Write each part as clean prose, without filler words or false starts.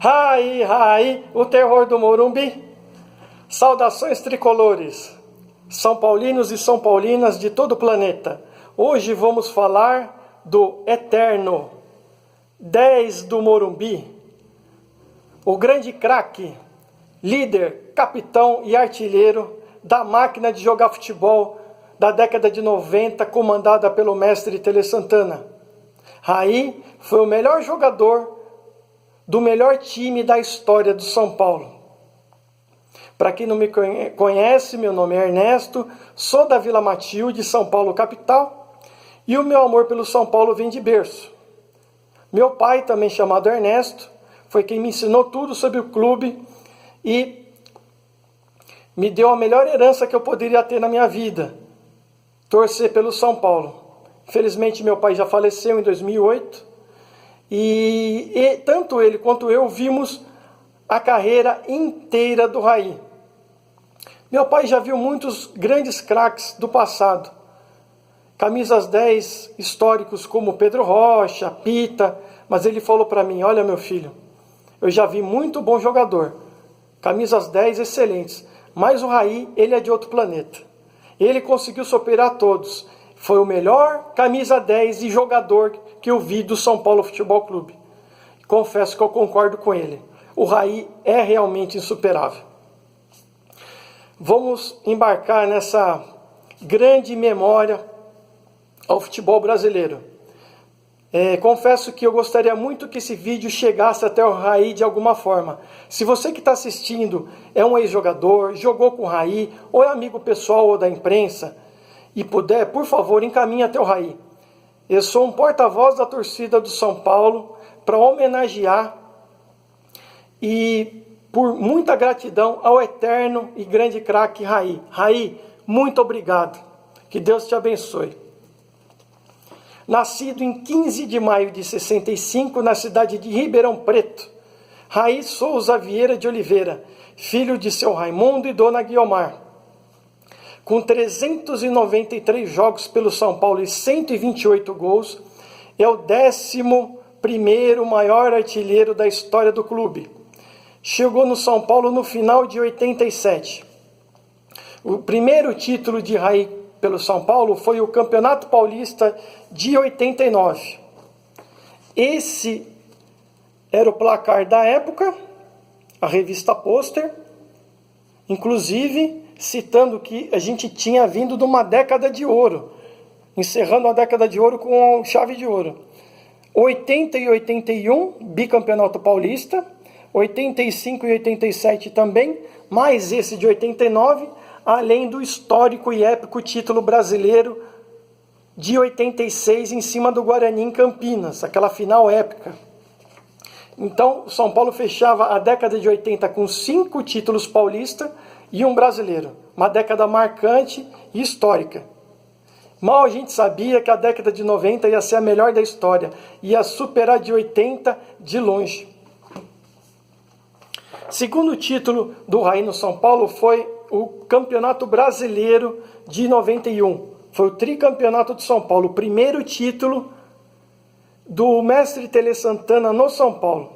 Rai, rai, o terror do Morumbi. Saudações tricolores, São Paulinos e São Paulinas de todo o planeta. Hoje vamos falar do eterno 10 do Morumbi, o grande craque, líder, capitão e artilheiro da máquina de jogar futebol da década de 90, comandada pelo mestre Tele Santana. Raí foi o melhor jogador do melhor time da história do São Paulo. Para quem não me conhece, meu nome é Ernesto, sou da Vila Matilde, São Paulo capital, e o meu amor pelo São Paulo vem de berço. Meu pai, também chamado Ernesto, foi quem me ensinou tudo sobre o clube e me deu a melhor herança que eu poderia ter na minha vida, torcer pelo São Paulo. Infelizmente, meu pai já faleceu em 2008, e tanto ele quanto eu vimos a carreira inteira do Raí. Meu pai já viu muitos grandes craques do passado, camisas 10 históricos como Pedro Rocha, Pita, mas ele falou para mim: olha, meu filho, eu já vi muito bom jogador, camisas 10 excelentes, mas o Raí, ele é de outro planeta. Ele conseguiu superar todos. Foi o melhor camisa 10 e jogador que eu vi do São Paulo Futebol Clube. Confesso que eu concordo com ele. O Raí é realmente insuperável. Vamos embarcar nessa grande memória ao futebol brasileiro. Confesso que eu gostaria muito que esse vídeo chegasse até o Raí de alguma forma. Se você que está assistindo é um ex-jogador, jogou com o Raí, ou é amigo pessoal ou da imprensa, e puder, por favor, encaminhe até o Raí. Eu sou um porta-voz da torcida do São Paulo para homenagear e por muita gratidão ao eterno e grande craque Raí. Raí, muito obrigado. Que Deus te abençoe. Nascido em 15 de maio de 65, na cidade de Ribeirão Preto, Raí Souza Vieira de Oliveira, filho de seu Raimundo e dona Guiomar. Com 393 jogos pelo São Paulo e 128 gols, é o 11º maior artilheiro da história do clube. Chegou no São Paulo no final de 87. O primeiro título de Raí pelo São Paulo foi o Campeonato Paulista de 89. Esse era o placar da época, a revista Pôster, inclusive citando que a gente tinha vindo de uma década de ouro, encerrando a década de ouro com chave de ouro. 80 e 81, bicampeonato paulista, 85 e 87 também, mais esse de 89, além do histórico e épico título brasileiro de 86 em cima do Guarani em Campinas, aquela final épica. Então, o São Paulo fechava a década de 80 com 5 títulos paulistas e um brasileiro. Uma década marcante e histórica. Mal a gente sabia que a década de 90 ia ser a melhor da história, ia superar de 80 de longe. Segundo título do Raí no São Paulo foi o Campeonato Brasileiro de 91. Foi o tricampeonato de São Paulo, o primeiro título do mestre Tele Santana no São Paulo,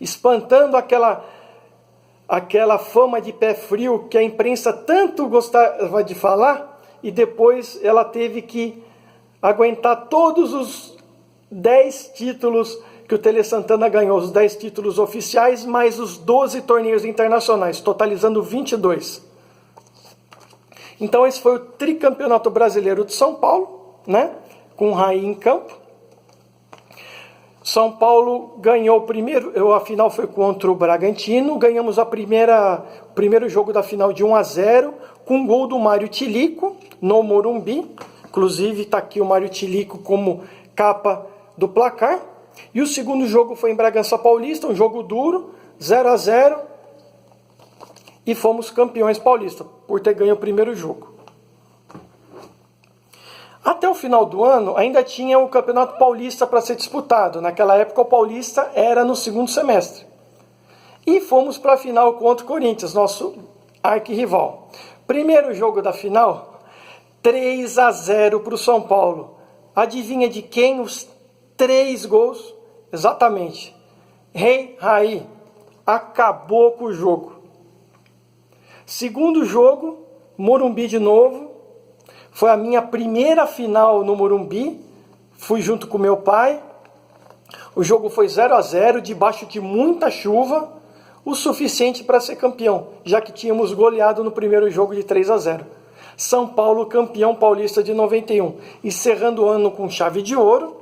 espantando aquela fama de pé frio que a imprensa tanto gostava de falar, e depois ela teve que aguentar todos os 10 títulos que o Tele Santana ganhou, os 10 títulos oficiais, mais os 12 torneios internacionais, totalizando 22. Então esse foi o tricampeonato brasileiro de São Paulo, né? Com o Raí em campo. São Paulo ganhou o primeiro, a final foi contra o Bragantino, ganhamos o primeiro jogo da final de 1-0, com um gol do Mário Tilico, no Morumbi. Inclusive está aqui o Mário Tilico como capa do placar. E o segundo jogo foi em Bragança Paulista, um jogo duro, 0-0, e fomos campeões paulistas, por ter ganho o primeiro jogo. Até o final do ano, ainda tinha o Campeonato Paulista para ser disputado. Naquela época, o Paulista era no segundo semestre. E fomos para a final contra o Corinthians, nosso arquirrival. Primeiro jogo da final, 3-0 para o São Paulo. Adivinha de quem os 3 gols? Exatamente, Rei Raí acabou com o jogo. Segundo jogo, Morumbi de novo. Foi a minha primeira final no Morumbi. Fui junto com meu pai. O jogo foi 0-0, debaixo de muita chuva, o suficiente para ser campeão, já que tínhamos goleado no primeiro jogo de 3-0. São Paulo campeão paulista de 91, encerrando o ano com chave de ouro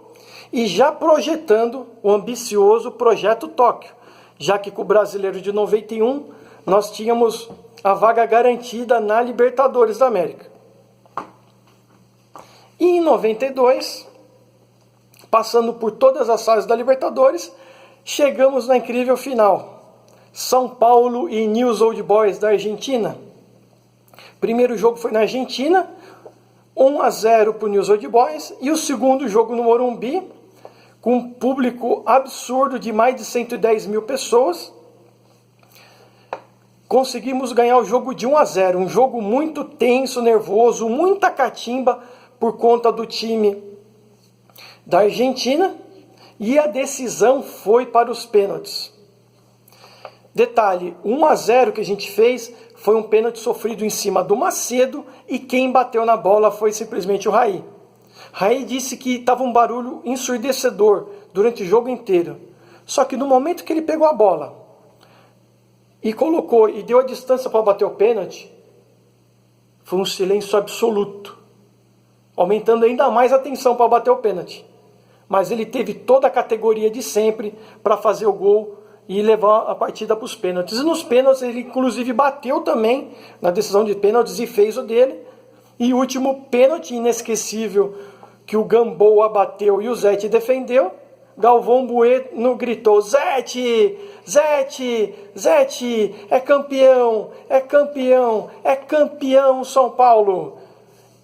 e já projetando o ambicioso Projeto Tóquio, já que com o Brasileiro de 91 nós tínhamos a vaga garantida na Libertadores da América. E em 92, passando por todas as fases da Libertadores, chegamos na incrível final. São Paulo e Newell's Old Boys da Argentina. Primeiro jogo foi na Argentina, 1-0 para o Newell's Old Boys, e o segundo jogo no Morumbi, com um público absurdo de mais de 110 mil pessoas. Conseguimos ganhar o jogo de 1-0, um jogo muito tenso, nervoso, muita catimba por conta do time da Argentina, e a decisão foi para os pênaltis. Detalhe, 1-0 que a gente fez foi um pênalti sofrido em cima do Macedo, e quem bateu na bola foi simplesmente o Raí. Raí disse que estava um barulho ensurdecedor durante o jogo inteiro. Só que no momento que ele pegou a bola e colocou e deu a distância para bater o pênalti, foi um silêncio absoluto, aumentando ainda mais a tensão para bater o pênalti. Mas ele teve toda a categoria de sempre para fazer o gol e levar a partida para os pênaltis. E nos pênaltis ele inclusive bateu também na decisão de pênaltis e fez o dele. E o último pênalti inesquecível que o Gamboa bateu e o Zete defendeu, Galvão Bueno gritou: Zete, Zete, Zete, é campeão, é campeão, é campeão São Paulo.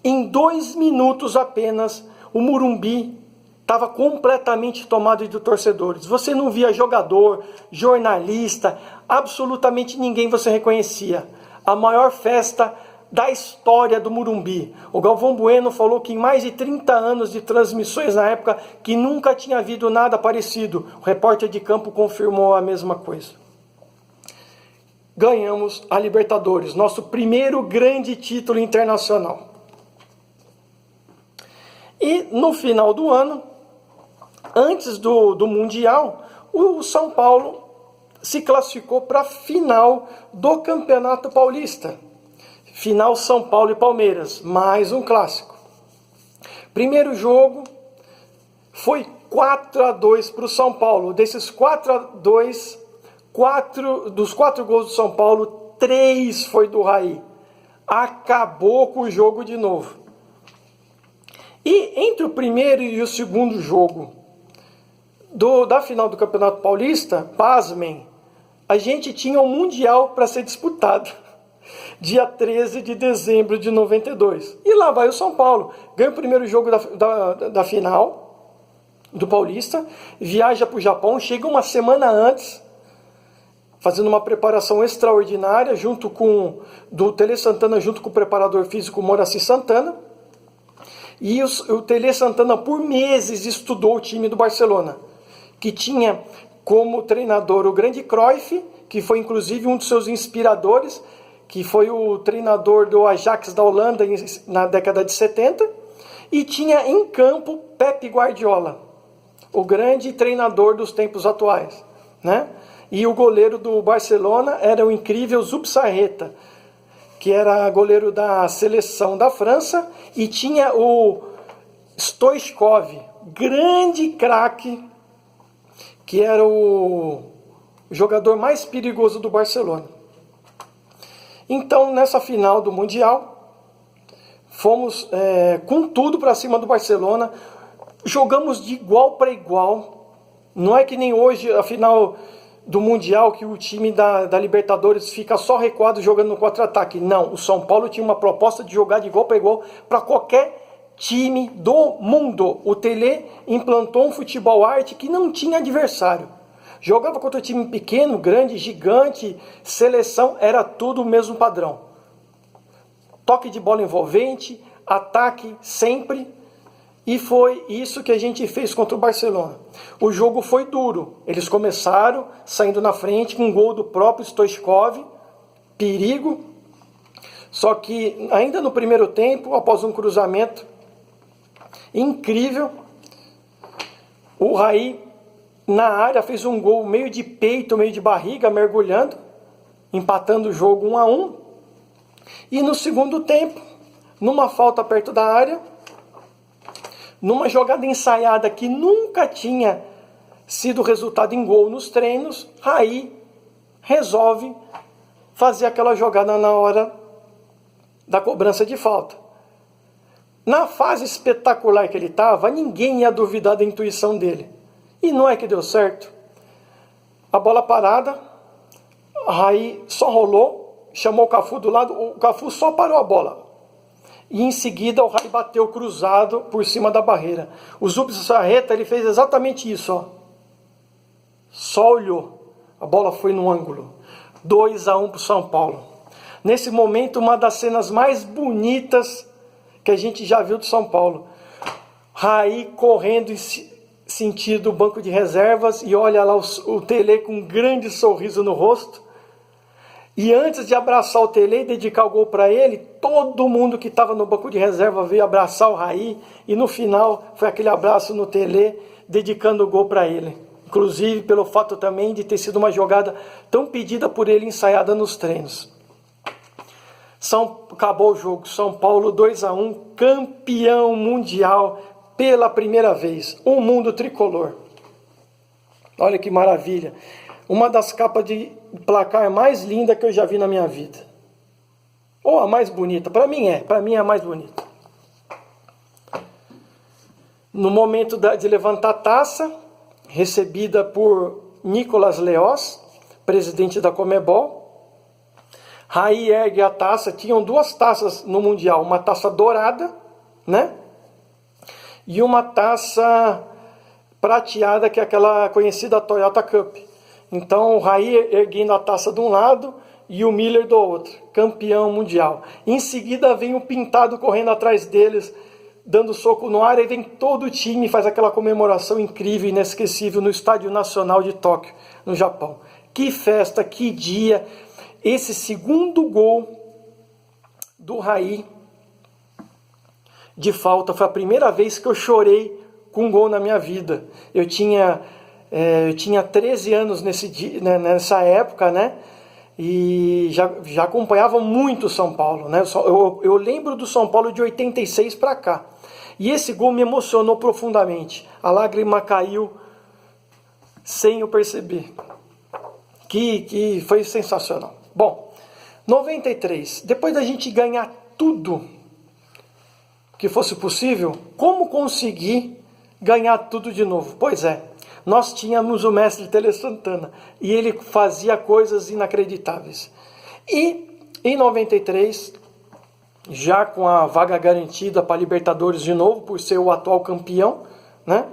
Em 2 minutos apenas, o Morumbi estava completamente tomado de torcedores. Você não via jogador, jornalista, absolutamente ninguém você reconhecia. A maior festa da história do Morumbi. O Galvão Bueno falou que em mais de 30 anos de transmissões na época, que nunca tinha havido nada parecido. O repórter de campo confirmou a mesma coisa. Ganhamos a Libertadores, nosso primeiro grande título internacional. E no final do ano, antes do Mundial, o São Paulo se classificou para a final do Campeonato Paulista. Final São Paulo e Palmeiras, mais um clássico. Primeiro jogo foi 4-2 para o São Paulo. Desses 4-2, dos 4 gols do São Paulo, 3 foi do Raí. Acabou com o jogo de novo. E entre o primeiro e o segundo jogo da final do Campeonato Paulista, pasmem, a gente tinha um Mundial para ser disputado. Dia 13 de dezembro de 92. E lá vai o São Paulo. Ganha o primeiro jogo da final do Paulista, viaja para o Japão, chega uma semana antes, fazendo uma preparação extraordinária, do Tele Santana, junto com o preparador físico Moraci Santana. E o Tele Santana, por meses, estudou o time do Barcelona, que tinha como treinador o grande Cruyff, que foi inclusive um dos seus inspiradores, que foi o treinador do Ajax da Holanda na década de 70, e tinha em campo Pep Guardiola, o grande treinador dos tempos atuais, né? E o goleiro do Barcelona era o incrível Zubizarreta, que era goleiro da seleção da França, e tinha o Stoichkov, grande craque, que era o jogador mais perigoso do Barcelona. Então, nessa final do Mundial, fomos com tudo para cima do Barcelona, jogamos de igual para igual. Não é que nem hoje, a final do Mundial, que o time da Libertadores fica só recuado jogando no contra-ataque. Não, o São Paulo tinha uma proposta de jogar de igual para igual para qualquer time do mundo. O Tele implantou um futebol arte que não tinha adversário. Jogava contra time pequeno, grande, gigante, seleção, era tudo o mesmo padrão. Toque de bola envolvente, ataque sempre, E foi isso que a gente fez contra o Barcelona. O jogo foi duro. Eles começaram saindo na frente com um gol do próprio Stoichkov. Perigo. Só que ainda no primeiro tempo, após um cruzamento incrível, o Raí na área fez um gol meio de peito, meio de barriga, mergulhando, empatando o jogo 1-1. E no segundo tempo, numa falta perto da área, numa jogada ensaiada que nunca tinha sido resultado em gol nos treinos, Raí resolve fazer aquela jogada na hora da cobrança de falta. Na fase espetacular que ele estava, ninguém ia duvidar da intuição dele. E não é que deu certo. A bola parada, Raí só rolou, chamou o Cafu do lado, o Cafu só parou a bola. E em seguida o Raí bateu cruzado por cima da barreira. O Zubizarreta, ele fez exatamente isso, ó. Só olhou. A bola foi no ângulo. 2-1 para o São Paulo. Nesse momento, uma das cenas mais bonitas que a gente já viu do São Paulo. Raí correndo em sentido banco de reservas e olha lá o Tele com um grande sorriso no rosto. E antes de abraçar o Tele e dedicar o gol para ele, todo mundo que estava no banco de reserva veio abraçar o Raí. E no final foi aquele abraço no Tele, dedicando o gol para ele. Inclusive pelo fato também de ter sido uma jogada tão pedida por ele, ensaiada nos treinos. Acabou o jogo, São Paulo 2-1, campeão mundial pela primeira vez. O mundo tricolor. Olha que maravilha. Uma das capas de placar mais linda que eu já vi na minha vida. Ou a mais bonita. Para mim é a mais bonita. No momento de levantar a taça, recebida por Nicolas Leoz, presidente da Conmebol, Raí ergue a taça. Tinham duas taças no Mundial. Uma taça dourada, né? E uma taça prateada, que é aquela conhecida Toyota Cup. Então o Raí erguendo a taça de um lado e o Miller do outro. Campeão mundial. Em seguida vem o Pintado correndo atrás deles, dando soco no ar. E vem todo o time e faz aquela comemoração incrível, inesquecível no Estádio Nacional de Tóquio, no Japão. Que festa, que dia. Esse segundo gol do Raí de falta foi a primeira vez que eu chorei com um gol na minha vida. Eu tinha 13 anos nessa época, né? E já acompanhava muito o São Paulo, né? Eu lembro do São Paulo de 86 para cá. E esse gol me emocionou profundamente. A lágrima caiu sem eu perceber. Que foi sensacional. Bom, 93. Depois da gente ganhar tudo que fosse possível, como conseguir ganhar tudo de novo? Pois é, nós tínhamos o mestre Tele Santana e ele fazia coisas inacreditáveis. E em 93, já com a vaga garantida para a Libertadores de novo, por ser o atual campeão, né?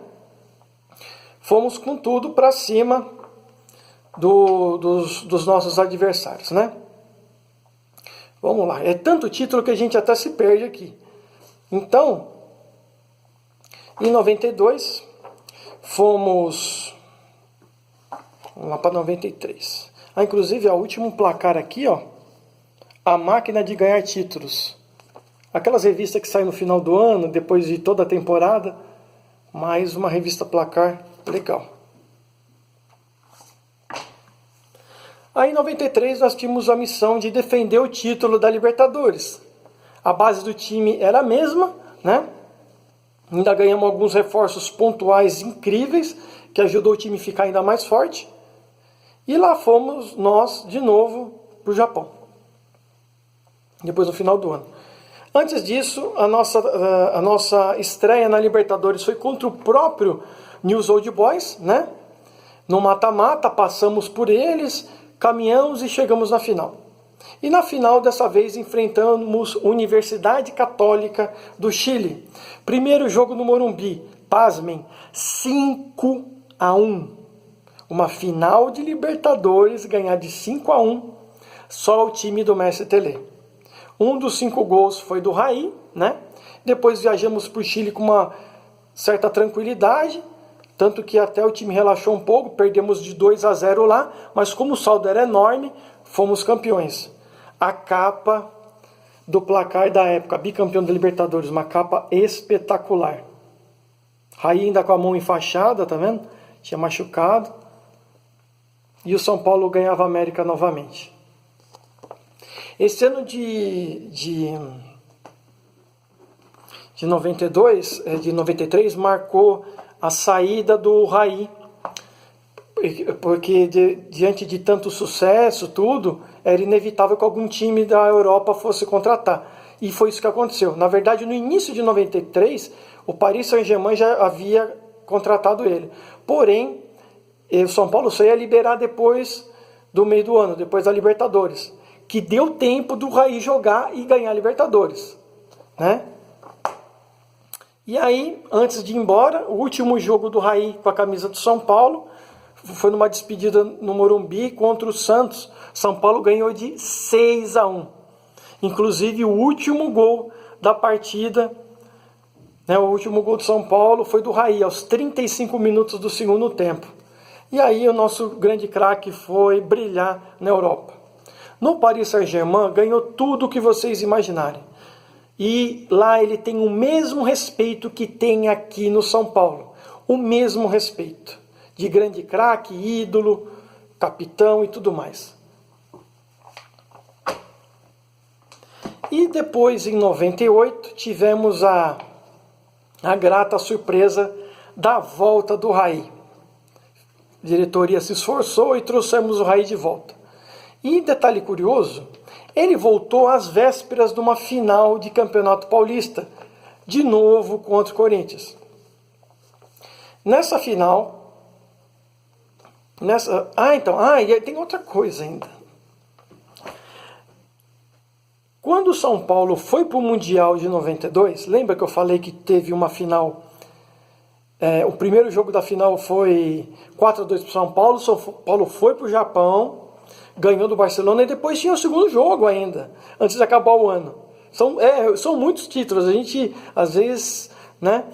Fomos com tudo para cima dos nossos adversários, né? Vamos lá, é tanto título que a gente até se perde aqui. Então, em 92, vamos lá para 93. Inclusive, o último placar aqui, ó, a máquina de ganhar títulos. Aquelas revistas que saem no final do ano, depois de toda a temporada, mais uma revista placar legal. Aí em 93 nós tínhamos a missão de defender o título da Libertadores. A base do time era a mesma, né? Ainda ganhamos alguns reforços pontuais incríveis, que ajudou o time a ficar ainda mais forte. E lá fomos nós de novo para o Japão. Depois do final do ano. Antes disso, a nossa estreia na Libertadores foi contra o próprio News Old Boys, né? No mata-mata, passamos por eles, caminhamos e chegamos na final. E na final, dessa vez, enfrentamos Universidade Católica do Chile. Primeiro jogo no Morumbi, pasmem, 5-1. Uma final de Libertadores, ganhar de 5-1, só o time do Mestre Tele. Um dos 5 gols foi do Raí, né? Depois viajamos para o Chile com uma certa tranquilidade, tanto que até o time relaxou um pouco, perdemos de 2-0 lá, mas como o saldo era enorme, fomos campeões. A capa do placar da época, bicampeão da Libertadores, uma capa espetacular. Raí ainda com a mão enfaixada, tá vendo? Tinha machucado. E o São Paulo ganhava a América novamente. Esse ano de 92, de 93, marcou a saída do Raí, porque diante de tanto sucesso, tudo, era inevitável que algum time da Europa fosse contratar. E foi isso que aconteceu. Na verdade, no início de 93, o Paris Saint-Germain já havia contratado ele. Porém, o São Paulo só ia liberar depois do meio do ano, depois da Libertadores, que deu tempo do Raí jogar e ganhar a Libertadores, né? E aí, antes de ir embora, o último jogo do Raí com a camisa do São Paulo foi numa despedida no Morumbi contra o Santos. São Paulo ganhou de 6-1. Inclusive, o último gol da partida, né, o último gol do São Paulo foi do Raí, aos 35 minutos do segundo tempo. E aí o nosso grande craque foi brilhar na Europa. No Paris Saint-Germain, ganhou tudo o que vocês imaginarem. E lá ele tem o mesmo respeito que tem aqui no São Paulo. O mesmo respeito. De grande craque, ídolo, capitão e tudo mais. E depois, em 98, tivemos a grata surpresa da volta do Raí. A diretoria se esforçou e trouxemos o Raí de volta. E detalhe curioso, ele voltou às vésperas de uma final de Campeonato Paulista, de novo contra o Corinthians. Nessa final, e tem outra coisa ainda. Quando o São Paulo foi para o Mundial de 92, lembra que eu falei que teve uma final? O primeiro jogo da final foi 4-2 para o São Paulo. São Paulo foi para o Japão, ganhou do Barcelona e depois tinha o segundo jogo ainda, antes de acabar o ano. São muitos títulos, a gente às vezes, né,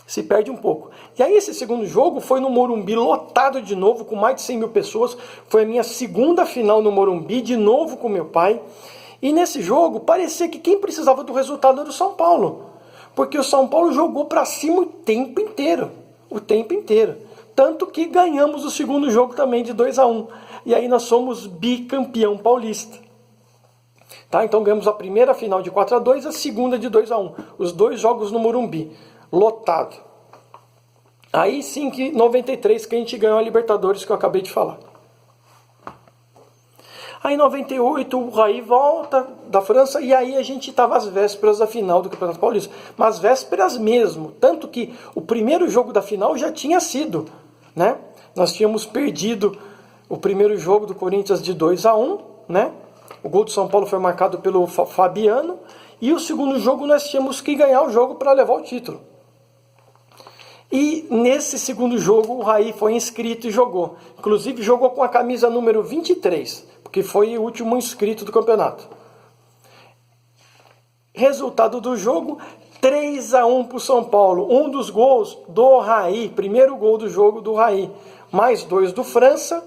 se perde um pouco. E aí esse segundo jogo foi no Morumbi, lotado de novo, com mais de 100 mil pessoas. Foi a minha segunda final no Morumbi, de novo com meu pai. E nesse jogo, parecia que quem precisava do resultado era o São Paulo. Porque o São Paulo jogou para cima o tempo inteiro. O tempo inteiro. Tanto que ganhamos o segundo jogo também de 2-1. E aí nós somos bicampeão paulista. Tá? Então ganhamos a primeira final de 4-2, a segunda de 2-1. Os dois jogos no Morumbi. Lotado. Aí sim que 93 que a gente ganhou a Libertadores, que eu acabei de falar. Aí em 98 o Raí volta da França e aí a gente estava às vésperas da final do Campeonato Paulista. Mas vésperas mesmo. Tanto que o primeiro jogo da final já tinha sido, né? Nós tínhamos perdido o primeiro jogo do Corinthians de 2-1, né? O gol do São Paulo foi marcado pelo Fabiano. E o segundo jogo nós tínhamos que ganhar o jogo para levar o título. E nesse segundo jogo o Raí foi inscrito e jogou. Inclusive jogou com a camisa número 23, porque foi o último inscrito do campeonato. Resultado do jogo, 3-1 para o São Paulo. Um dos gols do Raí, primeiro gol do jogo do Raí, mais 2 do França.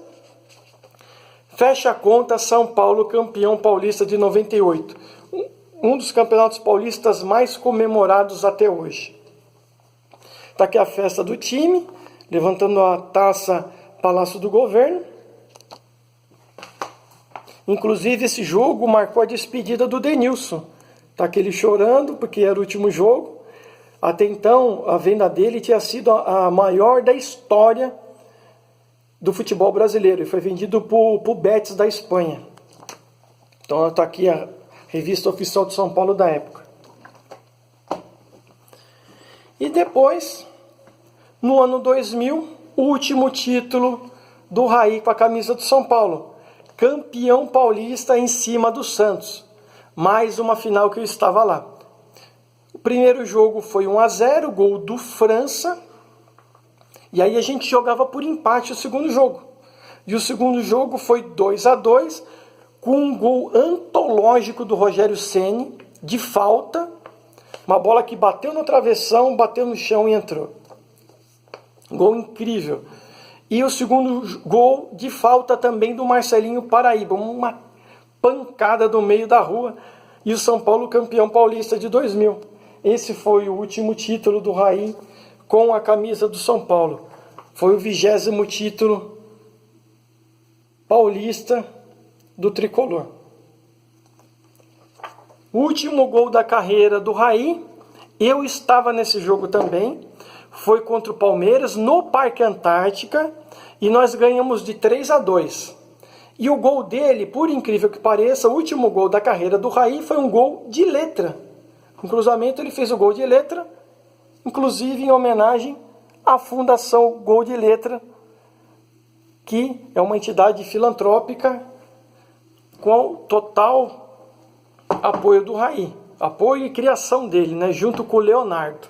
Fecha a conta, São Paulo campeão paulista de 98. Um dos campeonatos paulistas mais comemorados até hoje. Está aqui a festa do time, levantando a taça Palácio do Governo. Inclusive esse jogo marcou a despedida do Denilson. Está aqui ele chorando porque era o último jogo. Até então a venda dele tinha sido a maior da história do futebol brasileiro. E foi vendido para o Betis da Espanha. Então está aqui a revista oficial de São Paulo da época. E depois, no ano 2000, o último título do Raí com a camisa do São Paulo. Campeão paulista em cima do Santos. Mais uma final que eu estava lá. O primeiro jogo foi 1-0, gol do França. E aí a gente jogava por empate o segundo jogo. E o segundo jogo foi 2-2, com um gol antológico do Rogério Ceni, de falta. Uma bola que bateu no travessão, bateu no chão e entrou. Gol incrível. E o segundo gol de falta também do Marcelinho Paraíba. Uma pancada do meio da rua. E o São Paulo campeão paulista de 2000. Esse foi o último título do Raí com a camisa do São Paulo. Foi o 20º título paulista do tricolor. O último gol da carreira do Raí, eu estava nesse jogo também, foi contra o Palmeiras no Parque Antártica e nós ganhamos de 3-2. E o gol dele, por incrível que pareça, o último gol da carreira do Raí foi um gol de letra. No cruzamento ele fez o gol de letra, inclusive em homenagem à Fundação Gol de Letra, que é uma entidade filantrópica com total apoio do Raí. Apoio e criação dele, né, junto com o Leonardo,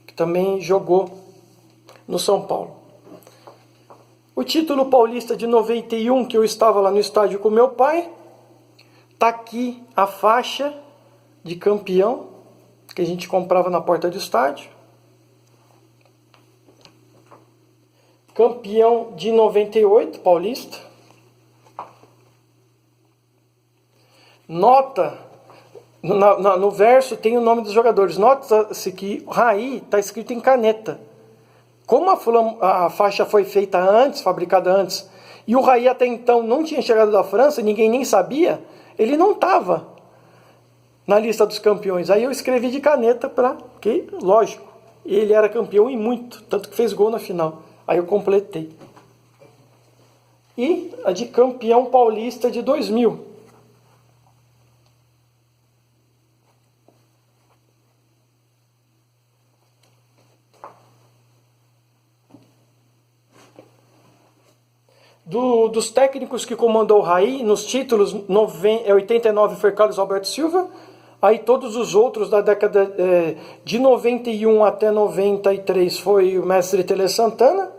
que também jogou no São Paulo. O título paulista de 91, que eu estava lá no estádio com meu pai, tá aqui a faixa de campeão, que a gente comprava na porta do estádio. Campeão de 98, paulista. Nota, no verso tem o nome dos jogadores. Nota-se que o Raí está escrito em caneta. Como a faixa foi feita antes, fabricada antes, e o Raí até então não tinha chegado da França, ninguém nem sabia, ele não estava na lista dos campeões. Aí eu escrevi de caneta porque, lógico, ele era campeão e muito, tanto que fez gol na final. Aí eu completei. E a de campeão paulista de 2000. Dos técnicos que comandou o Raí, nos títulos, 89 foi Carlos Alberto Silva, aí todos os outros da década de 91 até 93 foi o mestre Tele Santana,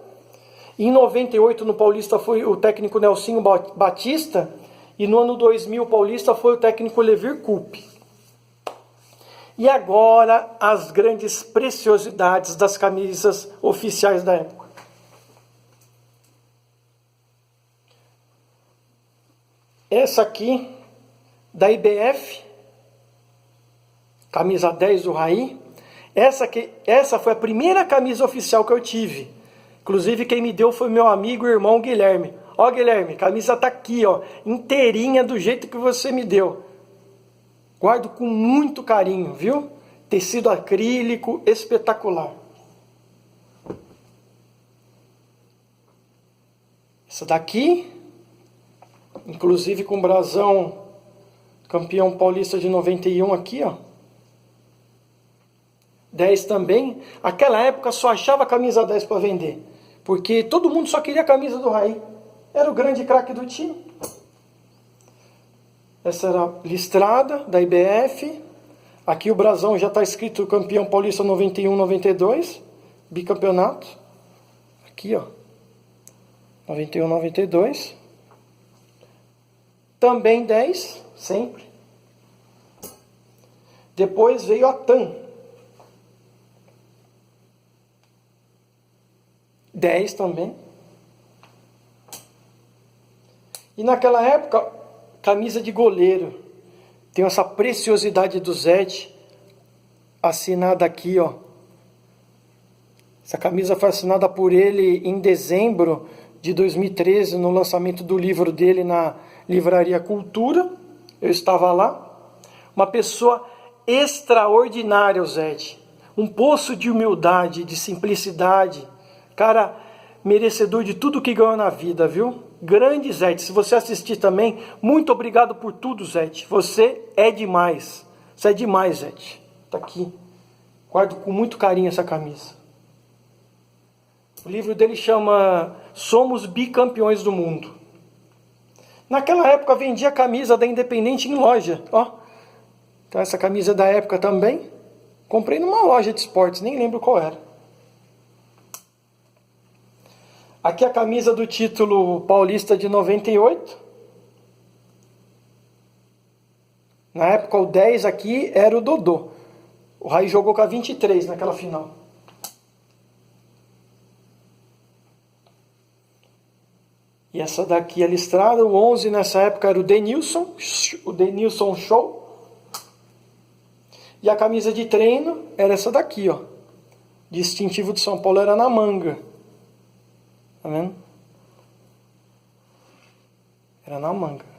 em 98 no Paulista foi o técnico Nelsinho Batista, e no ano 2000 o Paulista foi o técnico Levir Coupe. E agora as grandes preciosidades das camisas oficiais da época. Essa aqui, da IBF, camisa 10 do Raí. Essa foi a primeira camisa oficial que eu tive. Inclusive quem me deu foi meu amigo e irmão Guilherme. Ó Guilherme, a camisa tá aqui, ó, inteirinha do jeito que você me deu. Guardo com muito carinho, viu? Tecido acrílico espetacular. Essa daqui, inclusive com brasão campeão paulista de 91 aqui, ó. 10 também. Aquela época só achava camisa 10 para vender, porque todo mundo só queria a camisa do Raí. Era o grande craque do time. Essa era listrada da IBF. Aqui o brasão já está escrito campeão paulista 91, 92. Bicampeonato. Aqui, ó. 91, 92. Também 10, sempre. Depois veio a TAM. 10 também. E naquela época, camisa de goleiro. Tem essa preciosidade do Zete, assinada aqui, ó. Essa camisa foi assinada por ele em dezembro de 2013, no lançamento do livro dele na Livraria Cultura. Eu estava lá. Uma pessoa extraordinária, o Zete. Um poço de humildade, de simplicidade. Cara, merecedor de tudo que ganhou na vida, viu? Grande Zete. Se você assistir também, muito obrigado por tudo, Zete. Você é demais. Você é demais, Zete. Tá aqui. Guardo com muito carinho essa camisa. O livro dele chama Somos Bicampeões do Mundo. Naquela época vendia a camisa da Independente em loja. Ó. Então essa camisa da época também. Comprei numa loja de esportes, nem lembro qual era. Aqui a camisa do título paulista de 98. Na época o 10 aqui era o Dodô. O Raí jogou com a 23 naquela final. E essa daqui é listrada. O 11 nessa época era o Denilson Show. E a camisa de treino era essa daqui, ó. Distintivo de São Paulo era na manga. Tá vendo? Era na manga.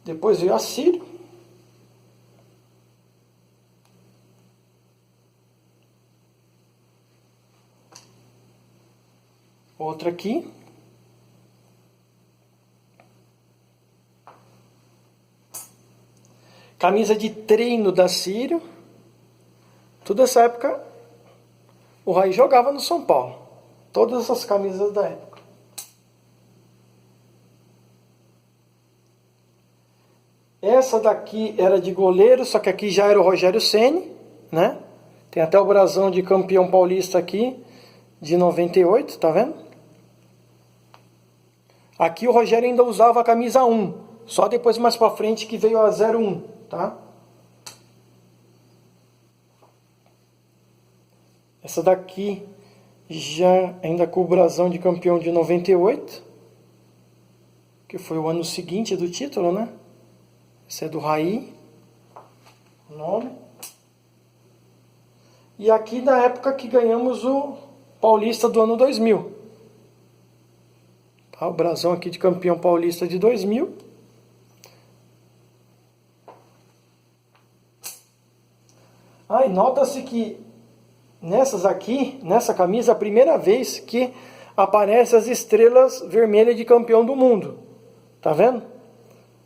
Depois veio a Sírio. Outra aqui. Camisa de treino da Sírio. Toda essa época o Raí jogava no São Paulo. Todas essas camisas da época. Essa daqui era de goleiro, só que aqui já era o Rogério Ceni, né? Tem até o brasão de campeão paulista aqui, de 98, tá vendo? Aqui o Rogério ainda usava a camisa 1, só depois mais pra frente que veio a 01, tá? Essa daqui já ainda com o brasão de campeão de 98, que foi o ano seguinte do título, né? Esse é do Raí, o nome. E aqui na época que ganhamos o Paulista do ano 2000. Tá, o brasão aqui de campeão paulista de 2000. Ah, e nota-se que nessas aqui, nessa camisa, é a primeira vez que aparecem as estrelas vermelhas de campeão do mundo. Tá vendo?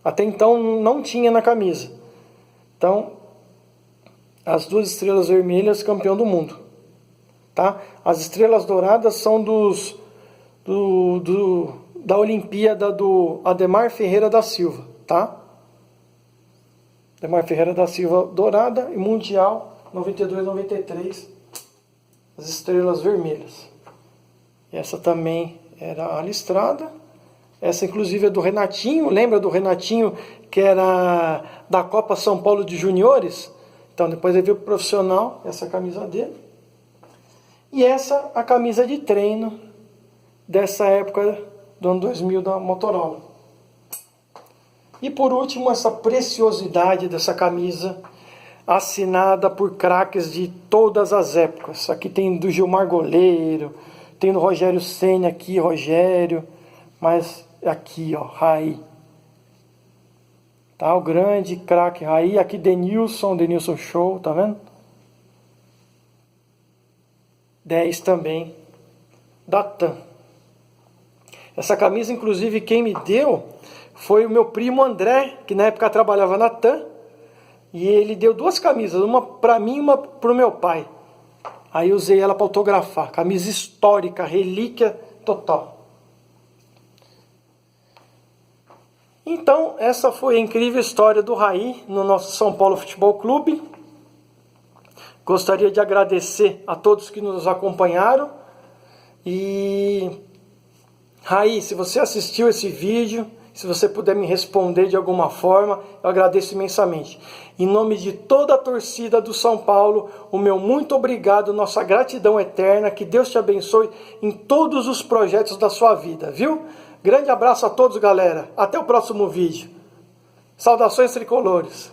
Até então não tinha na camisa. Então, as duas estrelas vermelhas, campeão do mundo. Tá? As estrelas douradas são da Olimpíada do Ademar Ferreira da Silva. Tá? Ademar Ferreira da Silva dourada e Mundial 92, 93. As estrelas vermelhas. Essa também era a listrada. Essa inclusive é do Renatinho. Lembra do Renatinho que era da Copa São Paulo de Juniores? Então depois ele veio pro profissional. Essa é a camisa dele. E essa a camisa de treino dessa época do ano 2000 da Motorola. E por último essa preciosidade dessa camisa assinada por craques de todas as épocas. Aqui tem do Gilmar Goleiro, tem do Rogério Ceni aqui, Rogério, mas aqui, ó, Raí. Tá, o grande craque Raí, aqui Denilson Show, tá vendo? 10 também, da TAM. Essa camisa, inclusive, quem me deu foi o meu primo André, que na época trabalhava na TAM. E ele deu duas camisas, uma para mim e uma para o meu pai. Aí eu usei ela para autografar. Camisa histórica, relíquia total. Então, essa foi a incrível história do Raí no nosso São Paulo Futebol Clube. Gostaria de agradecer a todos que nos acompanharam. E Raí, se você assistiu esse vídeo, se você puder me responder de alguma forma, eu agradeço imensamente. Em nome de toda a torcida do São Paulo, o meu muito obrigado, nossa gratidão eterna, que Deus te abençoe em todos os projetos da sua vida, viu? Grande abraço a todos, galera. Até o próximo vídeo. Saudações tricolores.